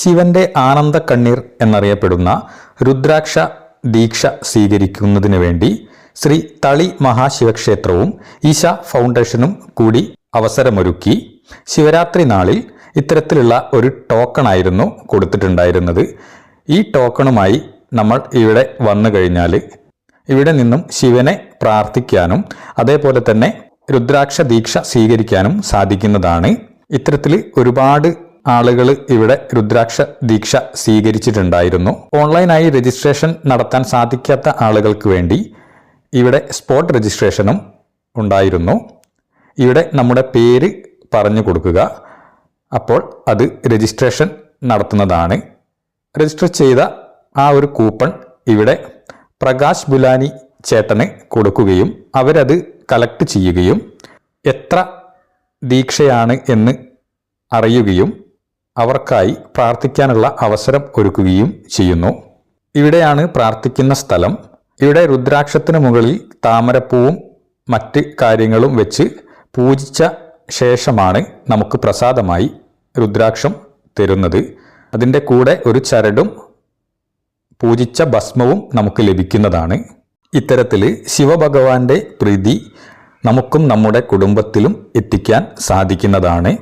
ശിവന്റെ ആനന്ദ കണ്ണീർ എന്നറിയപ്പെടുന്ന രുദ്രാക്ഷ ദീക്ഷ സ്വീകരിക്കുന്നതിന് വേണ്ടി ശ്രീ തളി മഹാശിവക്ഷേത്രവും ഈശ ഫൗണ്ടേഷനും കൂടി അവസരമൊരുക്കി ശിവരാത്രി നാളിൽ ഇത്തരത്തിലുള്ള ഒരു ടോക്കണായിരുന്നു കൊടുത്തിട്ടുണ്ടായിരുന്നത്. ഈ ടോക്കണുമായി നമ്മൾ ഇവിടെ വന്നു കഴിഞ്ഞാൽ ഇവിടെ നിന്നും ശിവനെ പ്രാർത്ഥിക്കാനും അതേപോലെ തന്നെ രുദ്രാക്ഷ ദീക്ഷ സ്വീകരിക്കാനും സാധിക്കുന്നതാണ്. ഇത്തരത്തിൽ ഒരുപാട് ആളുകൾ ഇവിടെ രുദ്രാക്ഷ ദീക്ഷ സ്വീകരിച്ചിട്ടുണ്ടായിരുന്നു. ഓൺലൈനായി രജിസ്ട്രേഷൻ നടത്താൻ സാധിക്കാത്ത ആളുകൾക്ക് വേണ്ടി ഇവിടെ സ്പോട്ട് രജിസ്ട്രേഷനും ഉണ്ടായിരുന്നു. ഇവിടെ നമ്മുടെ പേര് പറഞ്ഞു കൊടുക്കുക, അപ്പോൾ അത് രജിസ്ട്രേഷൻ നടത്തുന്നതാണ്. രജിസ്റ്റർ ചെയ്ത ആ ഒരു കൂപ്പൺ ഇവിടെ പ്രകാശ് ബുലാനി ചേട്ടന് കൊടുക്കുകയും അവരത് കളക്ട് ചെയ്യുകയും എത്ര ദീക്ഷയാണ് എന്ന് അറിയുകയും അവർക്കായി പ്രാർത്ഥിക്കാനുള്ള അവസരം ഒരുക്കുകയും ചെയ്യുന്നു. ഇവിടെയാണ് പ്രാർത്ഥിക്കുന്ന സ്ഥലം. ഇവിടെ രുദ്രാക്ഷത്തിന് മുകളിൽ താമരപ്പൂവും മറ്റ് കാര്യങ്ങളും വെച്ച് പൂജിച്ച ശേഷമാണ് നമുക്ക് പ്രസാദമായി രുദ്രാക്ഷം തരുന്നത്. അതിൻ്റെ കൂടെ ഒരു ചരടും പൂജിച്ച ഭസ്മവും നമുക്ക് ലഭിക്കുന്നതാണ്. ഇത്തരത്തിൽ ശിവഭഗവാന്റെ പ്രീതി നമുക്കും നമ്മുടെ കുടുംബത്തിലും എത്തിക്കാൻ സാധിക്കുന്നതാണ്.